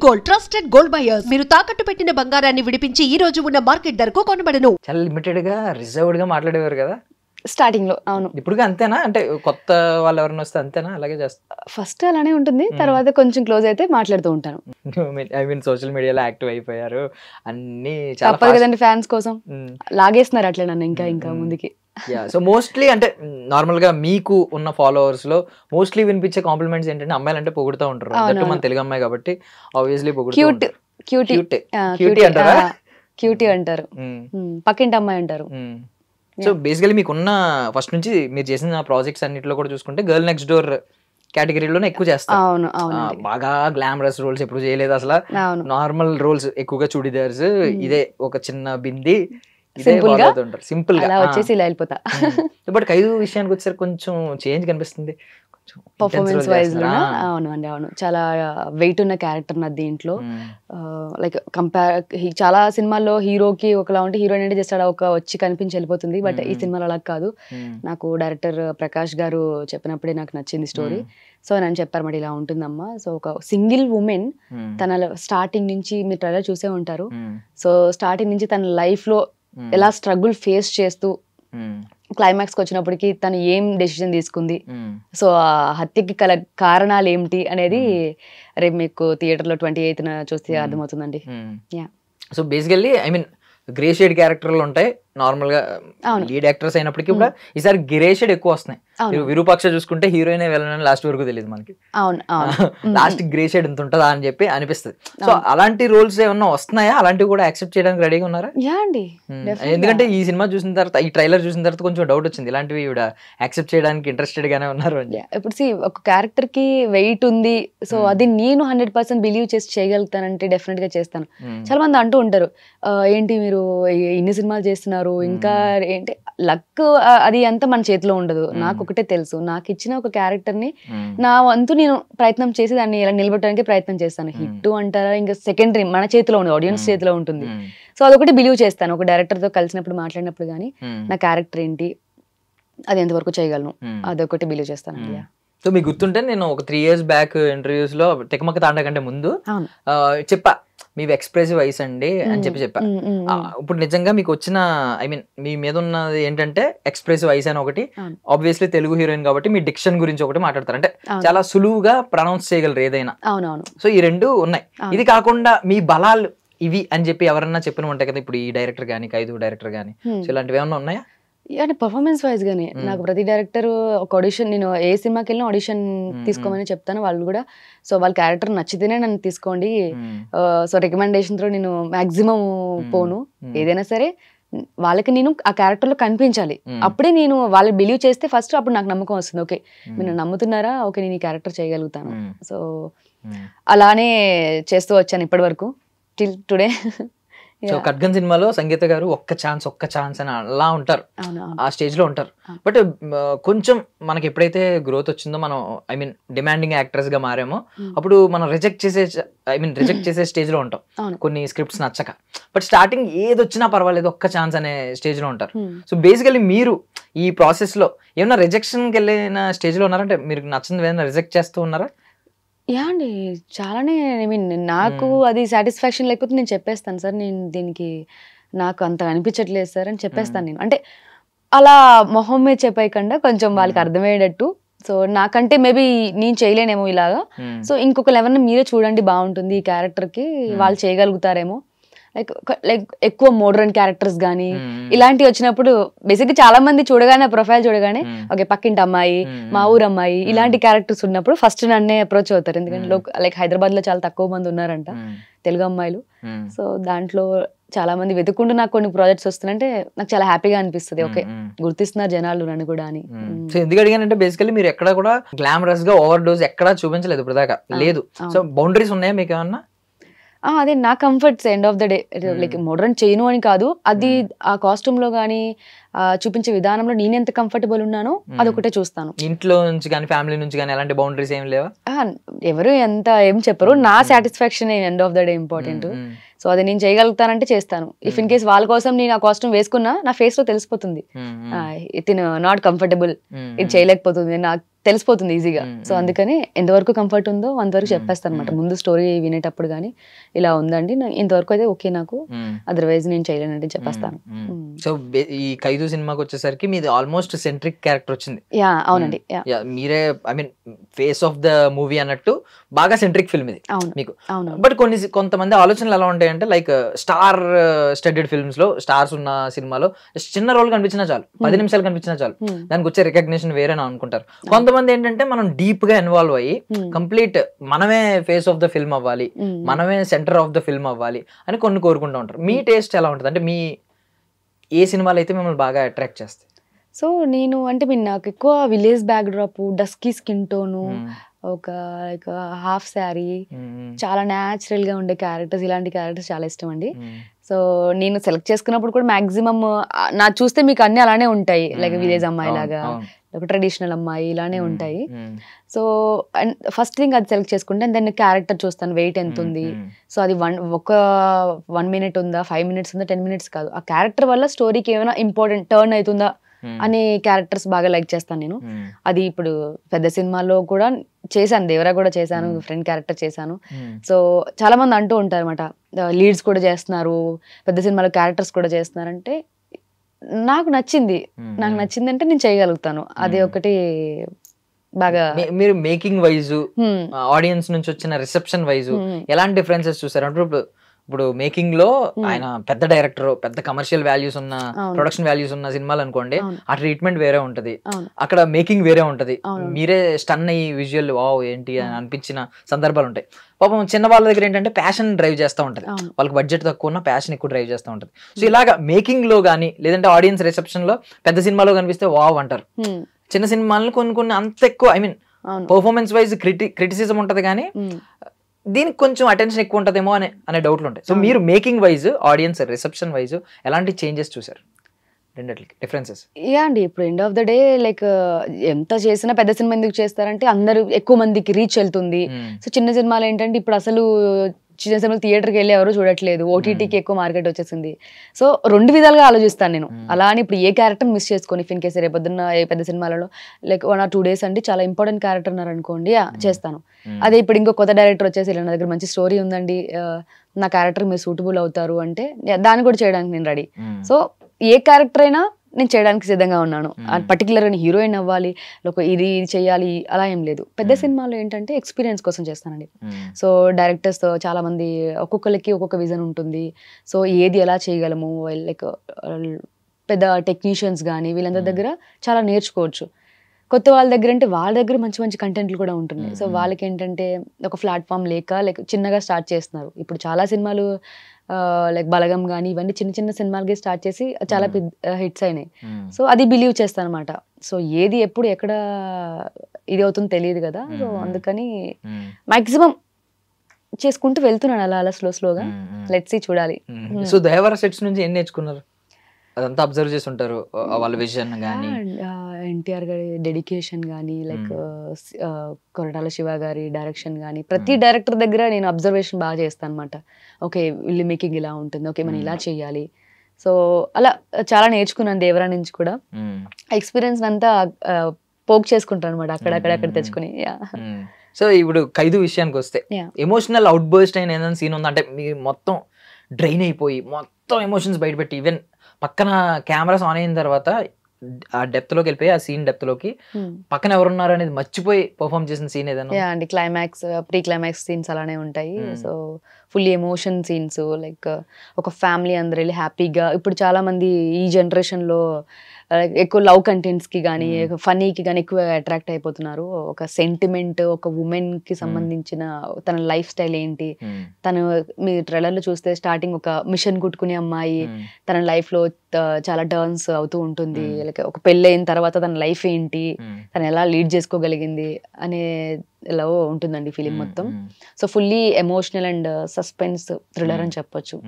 Gold trusted gold buyers మీరు తాకట్టు పెట్టిన బంగారాన్ని విడిపించి ఈ రోజు ఉన్న మార్కెట్ ధరకు కొనబడను. చాలా లిమిటెడ్ గా రిజర్వ్డ్ గా మాట్లాడేవారు కదా స్టార్టింగ్ లో. అవును. ఇప్పుడు అంతేనా? అంటే కొత్త వాళ్ళు ఎవరైనా వస్తే అంతేనా? అలాగే చేస్తా ఫస్ట్ అలానే ఉంటుంది, తర్వాత కొంచెం క్లోజ్ అయితే మాట్లాడుతూ ఉంటాను. ఐ మీన్ సోషల్ మీడియాలో యాక్టివ్ అయిపోయారు అన్ని చాలా తప్పదు కదండి, ఫ్యాన్స్ కోసం లాగేస్తున్నారు అట్లా నన్ను ఇంకా ముందుకి. సో మోస్ట్లీ అంటే నార్మల్ గా మీకు ఉన్న ఫాలోవర్స్ లో మోస్ట్లీ వినిపించే కాంప్లిమెంట్స్ ఏంటంటే అమ్మాయిలు అంటే పొగుడుతూ ఉంటారు. దట్టు మన తెలుగు అమ్మాయి కాబట్టి ఆబ్వియస్లీ క్యూట్ క్యూటీ అంటారా? క్యూటీ అంటారు, పక్కింటి అమ్మాయి అంటారు. సో బేసికలీ మీకున్న ఫస్ట్ నుంచి మీరు చేసిన ప్రాజెక్ట్స్ అన్నిటిలో కూడా చూసుకుంటే గర్ల్ నెక్స్ట్ డోర్ కేటగిరీలోనే ఎక్కువ చేస్తారు. అవును అవును. బాగా గ్లామరస్ రోల్స్ ఎప్పుడు చేయలేదు అసలు. నార్మల్ రోల్స్ ఎక్కువగా చూడిదార్స్, ఇదే ఒక చిన్న బింది, సింపుల్ గా వచ్చేసి ఇలా వెళ్ళిపోతా. బట్ ఖైదు విషయానికి వచ్చేసరికి కొంచెం చేంజ్ కనిపిస్తుంది పర్ఫార్మెన్స్ వైజ్ లో. అవును అండి, అవును. చాలా వెయిట్ ఉన్న క్యారెక్టర్ నా దీంట్లో. లైక్ చాలా సినిమాల్లో హీరోకి ఒకలా ఉంటే హీరోయిన్ అంటే జస్ట్ అలా వచ్చి కనిపించి వెళ్ళిపోతుంది. బట్ ఈ సినిమాలో అలా కాదు. నాకు డైరెక్టర్ ప్రకాష్ గారు చెప్పినప్పుడే నాకు నచ్చింది స్టోరీ. సో నన్ను చెప్పారు మరి ఇలా ఉంటుందమ్మా. సో ఒక సింగిల్ ఉమెన్ తన స్టార్టింగ్ నుంచి, మీరు ట్రైలర్ చూసే ఉంటారు, సో స్టార్టింగ్ నుంచి తన లైఫ్ లో ఎలా స్ట్రగుల్ ఫేస్ చేస్తూ క్లైమాక్స్ కి వచ్చినప్పటికి తను ఏం డెసిషన్ తీసుకుంది, సో ఆ హత్యకి గల కారణాలు ఏమిటి అనేది రేపు మీకు థియేటర్ లో 28th చూస్తే అర్థమవుతుందండి. So basically I mean grey shade క్యారెక్టర్లు ఉంటాయి నార్మల్ గా లీడ్ యాక్టర్స్ అయినప్పటికీ కూడా ఈసారి గ్రే షేడ్ ఎక్కువ వస్తున్నాయి. విరూపాక్ష చూసుకుంటే హీరోయిన్ వెళ్ళనని లాస్ట్ వరకు తెలియదు మనకి, లాస్ట్ గ్రే షేడ్ ఎంత ఉంటుందా అని చెప్పి అనిపిస్తుంది. సో అలాంటి రోల్స్ ఏమన్నా వస్తున్నాయా? అలాంటివి కూడా యాక్సెప్ట్ చేయడానికి రెడీగా ఉన్నారా? ఎందుకంటే ఈ సినిమా చూసిన తర్వాత, ఈ ట్రైలర్ చూసిన తర్వాత కొంచెం డౌట్ వచ్చింది, ఇలాంటివి యాక్సెప్ట్ చేయడానికి ఇంట్రెస్టెడ్ గానే ఉన్నారు అని. ఇప్పుడు ఒక క్యారెక్టర్ కి వెయిట్ ఉంది, సో అది నేను 100% బిలీవ్ చేసి చేయగలుగుతానంటే డెఫినెట్ గా చేస్తాను. చాలా మంది అంటూ ఉంటారు, ఏంటి మీరు ఇన్ని సినిమాలు చేస్తున్నారు, ఇంకా ఏంటి లక్ అది అంతా మన చేతిలో ఉండదు. నాకు ఒకటే తెలుసు, నాకు ఇచ్చిన ఒక క్యారెక్టర్ ని నా వంతు నేను ప్రయత్నం చేసి దాన్ని ఇలా నిలబెట్టడానికి ప్రయత్నం చేస్తాను. హిట్ అంటారా ఇంకా సెకండరీ, మన చేతిలో ఉంది, ఆడియన్స్ చేతిలో ఉంటుంది. సో అదొకటి బిలీవ్ చేస్తాను. ఒక డైరెక్టర్ తో కలిసినప్పుడు మాట్లాడినప్పుడు కానీ నా క్యారెక్టర్ ఏంటి, అది ఎంతవరకు చేయగలను, అదొకటి బిలీవ్ చేస్తాను. సో మీకు గుర్తుంటే నేను ఒక 3 years బ్యాక్ ఇంటర్వ్యూస్ లో తెకమక తాండ కంటే ముందు చెప్పా మీ ఎక్స్ప్రెసివ్ ఐస్ అండి అని చెప్పా. ఇప్పుడు నిజంగా మీకు వచ్చిన ఐ మీన్ మీ మీద ఉన్నది ఏంటంటే ఎక్స్ప్రెసివ్ ఐస్ అని ఒకటి, ఆబ్వియస్లీ తెలుగు హీరోయిన్ కాబట్టి మీ డిక్షన్ గురించి ఒకటి మాట్లాడతారు, అంటే చాలా సులువుగా ప్రొనౌన్స్ చేయగలరు ఏదైనా. సో ఈ రెండు ఉన్నాయి. ఇది కాకుండా మీ బలాలు ఇవి అని చెప్పి ఎవరన్నా చెప్పిన ఉంటాయి కదా, ఇప్పుడు ఈ డైరెక్టర్ గానీ ఖైదు డైరెక్టర్ గానీ, సో ఇలాంటివి ఏమన్నా ఉన్నాయా? అంటే పర్ఫార్మెన్స్ వైజ్ గానే నాకు ప్రతి డైరెక్టర్ ఒక ఆడిషన్, నేను ఏ సినిమాకి వెళ్ళినా ఆడిషన్ తీసుకోమని చెప్తాను. వాళ్ళు కూడా సో వాళ్ళ క్యారెక్టర్ నచ్చితేనే నన్ను తీసుకోండి, సో రికమెండేషన్ తో నేను మాక్సిమం పోను. ఏదైనా సరే వాళ్ళకి నేను ఆ క్యారెక్టర్ లో కనిపించాలి, అప్పుడే నేను వాళ్ళు బిలీవ్ చేస్తే ఫస్ట్ అప్పుడు నాకు నమ్మకం వస్తుంది. ఓకే మీరు నమ్ముతున్నారా, ఓకే నేను ఈ క్యారెక్టర్ చేయగలుగుతాను. సో అలానే చేస్తూ వచ్చాను ఇప్పటి వరకు టిల్ టుడే. సో ఖడ్గన్ సినిమాలో సంగీత గారు ఒక్క ఛాన్స్ అని అలా ఉంటారు, ఆ స్టేజ్ లో ఉంటారు. బట్ కొంచెం మనకి ఎప్పుడైతే గ్రోత్ వచ్చిందో, మనం ఐ మీన్ డిమాండింగ్ యాక్టర్స్ గా మారామో, అప్పుడు మనం రిజెక్ట్ చేసే స్టేజ్ లో ఉంటాం కొన్ని స్క్రిప్ట్స్ నచ్చక. బట్ స్టార్టింగ్ ఏది వచ్చినా పర్వాలేదు ఒక్క ఛాన్స్ అనే స్టేజ్ లో ఉంటారు. సో బేసికలీ మీరు ఈ ప్రాసెస్ లో ఏమన్నా రిజెక్షన్కి వెళ్ళిన స్టేజ్ లో ఉన్నారంటే మీరు నచ్చింది ఏదైనా రిజెక్ట్ చేస్తూ ఉన్నారా? అండి చాలానే. ఐ మీన్ నాకు అది సాటిస్ఫాక్షన్ లేకపోతే నేను చెప్పేస్తాను, సార్ నేను దీనికి నాకు అంత అనిపించట్లేదు సార్ అని చెప్పేస్తాను నేను. అంటే అలా మొహం మీద చెప్పేయకుండా కొంచెం వాళ్ళకి అర్థమయ్యేటట్టు. సో నాకంటే మేబీ నేను చేయలేనేమో ఇలాగా, సో ఇంకొకరు ఎవరన్నా మీరే చూడండి బాగుంటుంది ఈ క్యారెక్టర్కి, వాళ్ళు చేయగలుగుతారేమో. లైక్ ఎక్కువ మోడర్న్ క్యారెక్టర్స్ కానీ ఇలాంటివి వచ్చినప్పుడు బేసిక్గా చాలా మంది చూడగానే ప్రొఫైల్ చూడగానే ఓకే పక్కింటి అమ్మాయి, మా ఊరు అమ్మాయి, ఇలాంటి క్యారెక్టర్స్ ఉన్నప్పుడు ఫస్ట్ నన్నే అప్రోచ్ అవుతారు. ఎందుకంటే లైక్ హైదరాబాద్ లో చాలా తక్కువ మంది ఉన్నారంట తెలుగు అమ్మాయిలు. సో దాంట్లో చాలా మంది వెతుక్కుంటూ నాకు కొన్ని ప్రాజెక్ట్స్ వస్తున్నాయంటే నాకు చాలా హ్యాపీగా అనిపిస్తుంది. ఓకే గుర్తిస్తున్నారు జనాలు నన్ను కూడా అని. సో ఎందుకు అడిగానంటే బేసికలీ మీరు ఎక్కడ కూడా గ్లామరస్ గా ఓవర్ డోస్ ఎక్కడా చూపించలేదు ఇప్పుడు దాకా, లేదు. సో బౌండరీస్ ఉన్నాయా మీకు ఏమన్నా? అదే నా comforts end of the day. Like modern చేయను అని కాదు, అది ఆ కాస్ట్యూమ్ లో గానీ చూపించే విధానంలో నేను ఎంత కంఫర్టబుల్ ఉన్నానో అదొకటే చూస్తాను. ఇంట్లో నుంచి కానీ ఫ్యామిలీ నుంచి కానీ అలాంటి బౌండరీస్ ఏం లేవా? ఎవరు ఎంత ఏం చెప్పరు, నా satisfaction end of the day important. So అది నేను చేయగలుగుతానంటే చేస్తాను. ఇఫ్ ఇన్ కేస్ వాళ్ళ కోసం నేను ఆ కాస్ట్యూమ్ వేసుకున్నా నా ఫేస్ లో తెలిసిపోతుంది, ఇతను నాట్ కంఫర్టబుల్, ఇది చేయలేకపోతుంది, తెలిసిపోతుంది ఈజీగా. సో అందుకని ఎంతవరకు కంఫర్ట్ ఉందో అంతవరకు చెప్పేస్తాను అనమాట ముందు స్టోరీ వినేటప్పుడు. కానీ ఇలా ఉందండి ఇంతవరకు అయితే ఓకే నాకు, అదర్వైజ్ నేను చేయలేనంటే చెప్పేస్తాను. సో ఈ ఖైదు సినిమాకి వచ్చేసరికి మీది ఆల్మోస్ట్ సెంట్రిక్ క్యారెక్టర్ వచ్చింది. యా అవునండి. మీరే I mean face of the movie అన్నట్టు బాగా సెంట్రిక్ ఫిల్మ్ ఇది మీకు. బట్ కొంతమంది ఆలోచనలు ఎలా ఉంటాయంటే లైక్ స్టార్ స్టడెడ్ ఫిల్మ్స్ లో స్టార్స్ ఉన్న సినిమాలో చిన్న రోల్ కనిపించినా చాలు, 10 నిమిషాలు కనిపించినా చాలు, దానికి వచ్చే రికగ్నిషన్ వేరే అనుకుంటారు. కొంతమంది ఏంటంటే మనం డీప్ గా ఇన్వాల్వ్ అయ్యి కంప్లీట్ మనమే ఫేస్ ఆఫ్ ద ఫిల్మ్ అవ్వాలి, మనమే సెంటర్ ఆఫ్ ద ఫిల్మ్ అవ్వాలి అని కొన్ని కోరుకుంటూ ఉంటారు. మీ టేస్ట్ ఎలా ఉంటుంది? అంటే మీ ఏ సినిమాలు అయితే మిమ్మల్ని బాగా అట్రాక్ట్ చేస్తాయి? సో నేను అంటే నాకు ఎక్కువ village back drop, dusky skin tone, ఒక లైక్ హాఫ్ శారీ, చాలా న్యాచురల్ గా ఉండే క్యారెక్టర్స్, ఇలాంటి క్యారెక్టర్స్ చాలా ఇష్టం అండి. సో నేను సెలెక్ట్ చేసుకున్నప్పుడు కూడా మాక్సిమం నా చూస్తే మీకు అన్ని అలానే ఉంటాయి, లైక్ విలేజ్ అమ్మాయి లాగా, ఒక ట్రెడిషనల్ అమ్మాయి ఇలానే ఉంటాయి. సో అండ్ ఫస్ట్ థింగ్ అది సెలెక్ట్ చేసుకుంటే దాన్ని క్యారెక్టర్ చూస్తాను, వెయిట్ ఎంత ఉంది. సో అది 1 minute ఉందా, 5 minutes ఉందా, 10 minutes కాదు, ఆ క్యారెక్టర్ వల్ల స్టోరీకి ఏమైనా ఇంపార్టెంట్ టర్న్ అవుతుందా అనే క్యారెక్టర్స్ బాగా లైక్ చేస్తాను నేను. అది ఇప్పుడు పెద్ద సినిమాల్లో కూడా చేశాను, దేవరా కూడా చేశాను, ఫ్రెండ్ క్యారెక్టర్ చేశాను. సో చాలా మంది అంటూ ఉంటారు అనమాట, లీడ్స్ కూడా చేస్తున్నారు, పెద్ద సినిమాలో క్యారెక్టర్స్ కూడా చేస్తున్నారంటే నాకు నచ్చింది అంటే నేను చేయగలుగుతాను. అది ఒకటి బాగా. మీరు మేకింగ్ వైజ్, ఆడియన్స్ నుంచి వచ్చిన రిసెప్షన్ వైజ్ ఎలాంటి డిఫరెన్సెస్ చూసారు? అంటే ఇప్పుడు మేకింగ్ లో ఆయన పెద్ద డైరెక్టర్, పెద్ద కమర్షియల్ వాల్యూస్ ఉన్న, ప్రొడక్షన్ వాల్యూస్ ఉన్న సినిమాలు అనుకోండి, ఆ ట్రీట్మెంట్ వేరే ఉంటది, అక్కడ మేకింగ్ వేరే ఉంటది, మీరే స్టన్ అయ్యి విజువల్ వావ్ ఏంటి అని అనిపించిన సందర్భాలు ఉంటాయి. పాపం చిన్న వాళ్ళ దగ్గర ఏంటంటే ప్యాషన్ డ్రైవ్ చేస్తూ ఉంటది, వాళ్ళకి బడ్జెట్ తక్కువ ఉన్న ప్యాషన్ ఎక్కువ డ్రైవ్ చేస్తూ ఉంటది. సో ఇలాగా మేకింగ్ లో గానీ లేదంటే ఆడియన్స్ రిసెప్షన్ లో పెద్ద సినిమాలో కనిపిస్తే వావ్ అంటారు, చిన్న సినిమాలను కొన్ని అంత ఎక్కువ I mean performance wise criticism ఉంటది, కానీ దీనికి కొంచెం అటెన్షన్ ఎక్కువ ఉంటదేమో అనే డౌట్లు ఉంటాయి. సో మీరు making wise, audience reception wise ఎలాంటి చేంజెస్ చూసారు రెండిట్లకి డిఫరెన్సెస్? యా అండి, ఇప్పుడు end of the day like ఎంత చేసినా పెద్ద సినిమా ఎందుకు చేస్తారంటే అందరూ ఎక్కువ మందికి రీచ్ వెళ్తుంది. సో చిన్న సినిమాలు ఏంటంటే ఇప్పుడు అసలు చిన్న సినిమాలు థియేటర్కి వెళ్ళి ఎవరు చూడట్లేదు, ఓటీటీకి ఎక్కువ మార్కెట్ వచ్చేసింది. సో 2 విధాలుగా ఆలోచిస్తాను నేను. అలా అని ఇప్పుడు ఏ క్యారెక్టర్ మిస్ చేసుకొని ఇన్ కేసు రేపొద్దున్న ఏ పెద్ద సినిమాలలో లైక్ 1 or 2 days అంటే చాలా ఇంపార్టెంట్ క్యారెక్టర్ ఉన్నారు అనుకోండి, చేస్తాను. అదే ఇప్పుడు ఇంకో కొత్త డైరెక్టర్ వచ్చేసి ఇలా నా దగ్గర మంచి స్టోరీ ఉందండి, నా క్యారెక్టర్ మీరు సూటబుల్ అవుతారు అంటే దాన్ని కూడా చేయడానికి నేను రెడీ. సో ఏ క్యారెక్టర్ అయినా నేను చేయడానికి సిద్ధంగా ఉన్నాను. పర్టికులర్ గా హీరోయిన్ అవ్వాలి, ఇది చేయాలి అలా ఏం లేదు. పెద్ద సినిమాలో ఏంటంటే ఎక్స్పీరియన్స్ కోసం చేస్తానండి. సో డైరెక్టర్స్ చాలా మంది ఒక్కొక్కరికి ఒక్కొక్క విజన్ ఉంటుంది. సో ఏది ఎలా చేయగలము, లైక్ పెద్ద టెక్నీషియన్స్ కానీ వీళ్ళందరి దగ్గర చాలా నేర్చుకోవచ్చు. కొత్త వాళ్ళ దగ్గర అంటే వాళ్ళ దగ్గర మంచి మంచి కంటెంట్లు కూడా ఉంటున్నాయి. సో వాళ్ళకి ఏంటంటే ఒక ప్లాట్ఫామ్ లైక్ చిన్నగా స్టార్ట్ చేస్తున్నారు. ఇప్పుడు చాలా సినిమాలు లైక్ బలగం కానీ ఇవన్నీ చిన్న చిన్న సినిమాలకి స్టార్ట్ చేసి చాలా హిట్స్ అయినాయి. సో అది బిలీవ్ చేస్తాను అనమాట. సో ఏది ఎప్పుడు ఎక్కడ ఇది అవుతుందో తెలియదు కదా. సో అందుకని మాక్సిమం చేసుకుంటూ వెళ్తున్నాను అలా స్లోగా. లెట్స్ సీ, చూడాలి. సో దేవర సెట్స్ నుంచి ఏం నేర్చుకున్నారు? అదంతా అబ్జర్వ్ చేసి ఉంటారు, వాళ్ళ విజన్ గానీ, ఎన్టీఆర్ గారి డెడికేషన్ కానీ, లైక్ కొరటాల శివ గారి డైరెక్షన్ కానీ, ప్రతి డైరెక్టర్ దగ్గర నేను అబ్జర్వేషన్ బాగా చేస్తాను అనమాట. ఓకే వీళ్ళు మేకింగ్ ఇలా ఉంటుంది, ఓకే మనం ఇలా చేయాలి. సో అలా చాలా నేర్చుకున్నాను దేవరా నుంచి కూడా. ఎక్స్పీరియన్స్ అంతా పోక్ చేసుకుంటాను అనమాట, అక్కడ తెచ్చుకుని. సో ఇప్పుడు ఖైదు విషయానికి వస్తే ఎమోషనల్ అవుట్ బర్స్ట్ అయిన ఏదైనా సీన్ ఉందా? అంటే మీరు మొత్తం డ్రైన్ అయిపోయి మొత్తం ఎమోషన్స్ బయటపెట్టి, ఈవెన్ పక్కన కెమెరాస్ ఆన్ అయిన తర్వాత ఆ డెప్త్ లోకి వెళ్ళిపోయి, ఆ సీన్ డెప్త్ లోకి పక్కన ఎవరున్నారు అనేది మర్చిపోయి పర్ఫార్మ్ చేసిన సీన్ ఏదైనా? అండి, క్లైమాక్స్, ప్రీ క్లైమాక్స్ సీన్స్ అలానే ఉంటాయి. So full emotion scenes, like ఒక ఫ్యామిలీ అందరు వెళ్ళి హ్యాపీగా. ఇప్పుడు చాలా మంది ఈ జనరేషన్ లో ఎక్కువ లవ్ కంటెంట్స్ కి కానీ ఫనీకి కానీ ఎక్కువ అట్రాక్ట్ అయిపోతున్నారు. ఒక సెంటిమెంట్, ఒక ఉమెన్ కి సంబంధించిన తన లైఫ్ స్టైల్ ఏంటి, తను మీ ట్రైలర్ లో చూస్తే స్టార్టింగ్ ఒక మిషన్ కుట్టుకునే అమ్మాయి తన లైఫ్ లో చాలా టర్న్స్ అవుతూ ఉంటుంది. లైక్ ఒక పెళ్ళి అయిన తర్వాత తన లైఫ్ ఏంటి, తను ఎలా లీడ్ చేసుకోగలిగింది అనే లవ్ ఉంటుందండి ఫిలిం మొత్తం. So fully emotional and suspense thriller అని చెప్పొచ్చు.